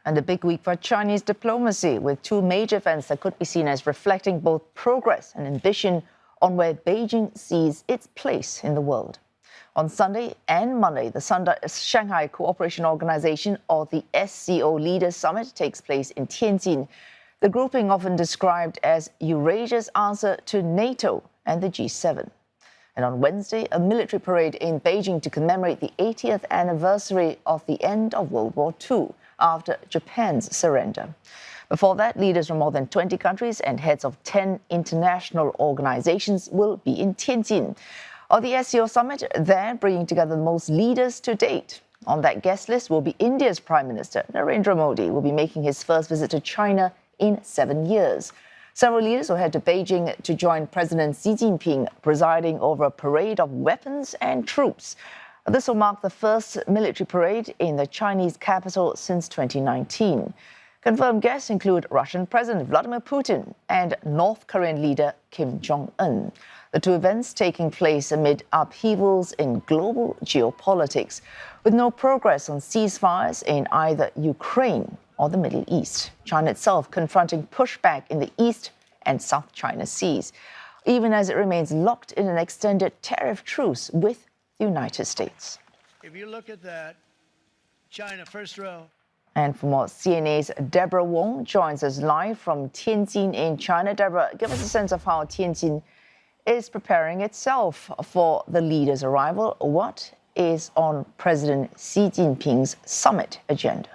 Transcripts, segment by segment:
And a big week for Chinese diplomacy, with two major events that could be seen as reflecting both progress and ambition on where Beijing sees its place in the world. On Sunday and Monday, the Shanghai Cooperation Organization, or the SCO Leaders Summit, takes place in Tianjin, the grouping often described as Eurasia's answer to NATO and the G7. And on Wednesday, a military parade in Beijing to commemorate the 80th anniversary of the end of World War II after Japan's surrender. Before that, leaders from more than 20 countries and heads of 10 international organizations will be in Tianjin. On the SCO summit, they're bringing together the most leaders to date. On that guest list will be India's Prime Minister, Narendra Modi, will be making his first visit to China in 7 years. Several leaders will head to Beijing to join President Xi Jinping presiding over a parade of weapons and troops. This will mark the first military parade in the Chinese capital since 2019. Confirmed guests include Russian President Vladimir Putin and North Korean leader Kim Jong Un. The two events taking place amid upheavals in global geopolitics, with no progress on ceasefires in either Ukraine or the Middle East. China itself confronting pushback in the East and South China Seas, even as it remains locked in an extended tariff truce with the United States. If you look at that, China, first row. And for more, CNA's Deborah Wong joins us live from Tianjin in China. Deborah, give us a sense of how Tianjin is preparing itself for the leaders' arrival. What is on President Xi Jinping's summit agenda?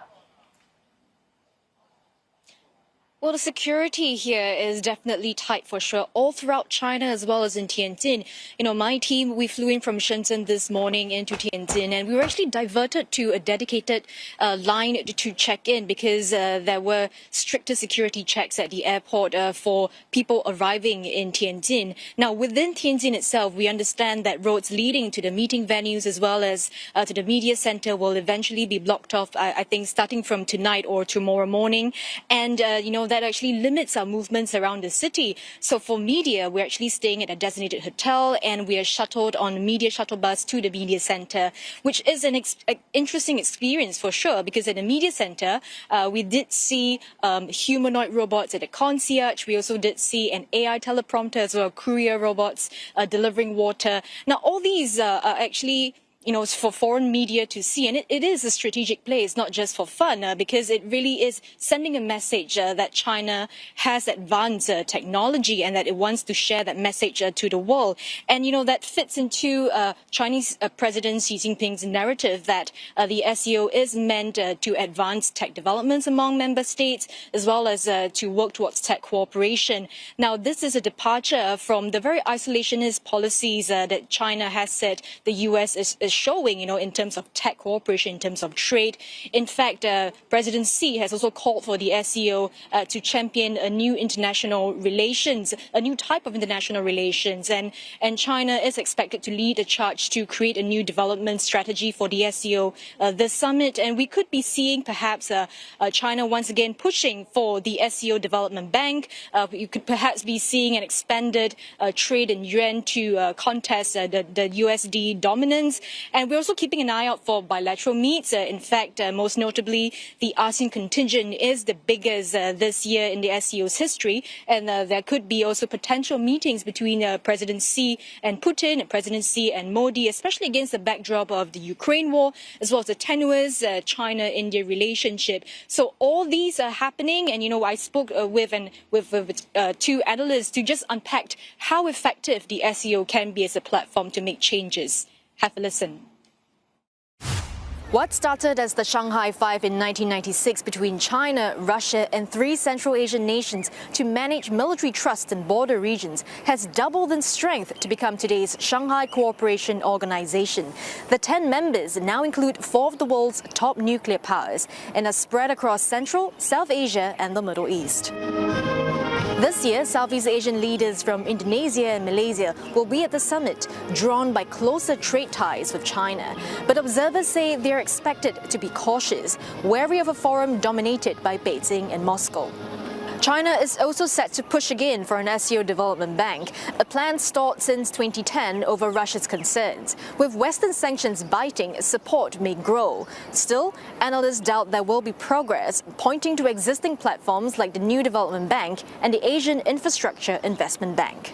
Well, the security here is definitely tight for sure, all throughout China as well as in Tianjin. You know, my team, we flew in from Shenzhen this morning into Tianjin, and we were actually diverted to a dedicated line to check in because there were stricter security checks at the airport for people arriving in Tianjin. Now, within Tianjin itself, we understand that roads leading to the meeting venues as well as to the media center will eventually be blocked off, I think, starting from tonight or tomorrow morning. And, you know, that actually limits our movements around the city. So for media, we're actually staying at a designated hotel and we are shuttled on a media shuttle bus to the media center, which is an interesting experience for sure, because at the media center, we did see humanoid robots at the concierge. We also did see an AI teleprompter as well, courier robots delivering water. Now, all these are actually, you know, it's for foreign media to see. And it is a strategic play. It's not just for fun, because it really is sending a message that China has advanced technology and that it wants to share that message to the world. And, you know, that fits into Chinese President Xi Jinping's narrative that the SCO is meant to advance tech developments among member states, as well as to work towards tech cooperation. Now, this is a departure from the very isolationist policies that China has said the U.S. is showing, you know, in terms of tech cooperation, in terms of trade. In fact, President Xi has also called for the SCO to champion a new international relations, a new type of international relations. And China is expected to lead the charge to create a new development strategy for the SCO this summit. And we could be seeing perhaps China once again pushing for the SCO Development Bank. You could perhaps be seeing an expanded trade in yuan to contest the USD dominance. And we're also keeping an eye out for bilateral meets. In fact, most notably, the ASEAN contingent is the biggest this year in the SCO's history. And there could be also potential meetings between President Xi and Putin, and President Xi and Modi, especially against the backdrop of the Ukraine war, as well as the tenuous China-India relationship. So all these are happening. And, you know, I spoke with two analysts to just unpack how effective the SCO can be as a platform to make changes. Have a listen. What started as the Shanghai Five in 1996 between China, Russia and 3 Central Asian nations to manage military trust in border regions has doubled in strength to become today's Shanghai Cooperation Organization. The 10 members now include 4 of the world's top nuclear powers and are spread across Central, South Asia and the Middle East. This year, Southeast Asian leaders from Indonesia and Malaysia will be at the summit, drawn by closer trade ties with China. But observers say they are expected to be cautious, wary of a forum dominated by Beijing and Moscow. China is also set to push again for an SCO development bank, a plan stalled since 2010 over Russia's concerns. With Western sanctions biting, support may grow. Still, analysts doubt there will be progress, pointing to existing platforms like the New Development Bank and the Asian Infrastructure Investment Bank.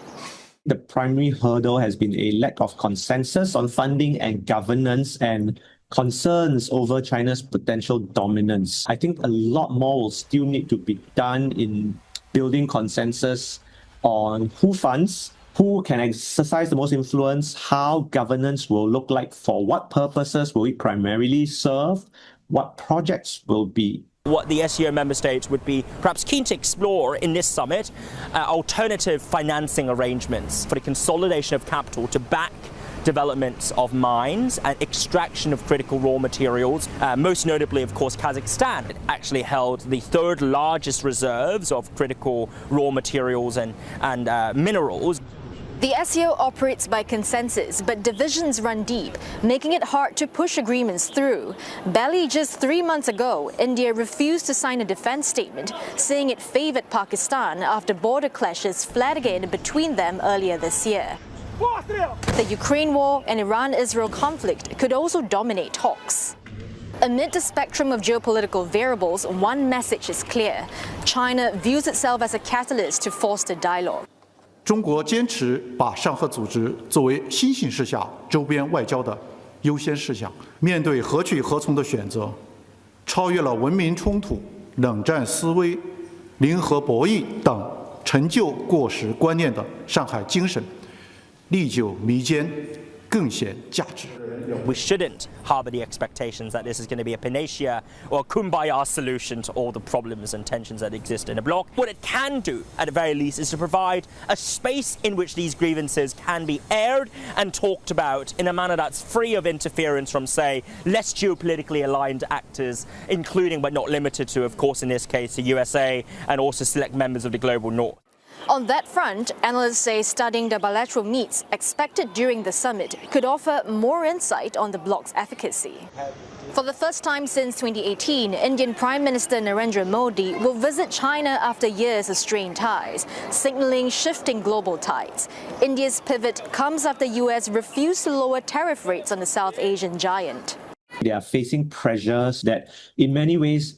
The primary hurdle has been a lack of consensus on funding and governance and concerns over China's potential dominance. I think a lot more will still need to be done in building consensus on who funds, who can exercise the most influence, how governance will look like, for what purposes will it primarily serve, what projects will be. What the SCO member states would be perhaps keen to explore in this summit, alternative financing arrangements for the consolidation of capital to back development of mines and extraction of critical raw materials. Most notably, of course, Kazakhstan actually held the third largest reserves of critical raw materials and minerals. The SCO operates by consensus, but divisions run deep, making it hard to push agreements through. Barely just 3 months ago, India refused to sign a defense statement, saying it favored Pakistan after border clashes flared again between them earlier this year. The Ukraine war and Iran-Israel conflict could also dominate talks. Amid the spectrum of geopolitical variables, one message is clear: China views itself as a catalyst to foster dialogue. 中国坚持把上合组织作为新形势下周边外交的优先事项，面对何去何从的选择，超越了文明冲突、冷战思维、零和博弈等陈旧过时观念的上海精神，历久弥坚，更显价值。 We shouldn't harbour the expectations that this is going to be a panacea or a kumbaya solution to all the problems and tensions that exist in a bloc. What it can do, at the very least, is to provide a space in which these grievances can be aired and talked about in a manner that's free of interference from, say, less geopolitically aligned actors, including but not limited to, of course, in this case, the USA and also select members of the global north. On that front, analysts say studying the bilateral meets expected during the summit could offer more insight on the bloc's efficacy. For the first time since 2018, Indian Prime Minister Narendra Modi will visit China after years of strained ties, signaling shifting global tides. India's pivot comes after the US refused to lower tariff rates on the South Asian giant. They are facing pressures that, in many ways,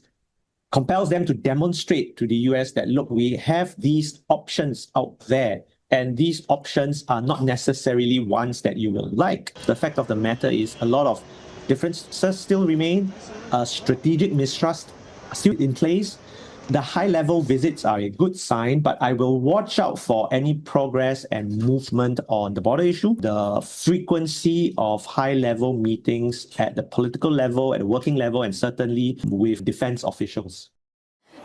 compels them to demonstrate to the US that, look, we have these options out there, and these options are not necessarily ones that you will like. The fact of the matter is a lot of differences still remain, strategic mistrust still in place. The high-level visits are a good sign, but I will watch out for any progress and movement on the border issue, the frequency of high-level meetings at the political level, at the working level, and certainly with defense officials.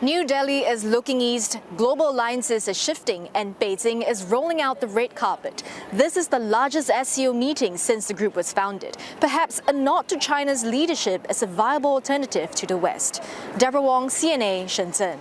New Delhi is looking east, global alliances are shifting, and Beijing is rolling out the red carpet. This is the largest SCO meeting since the group was founded, perhaps a nod to China's leadership as a viable alternative to the West. Deborah Wong, CNA, Shenzhen.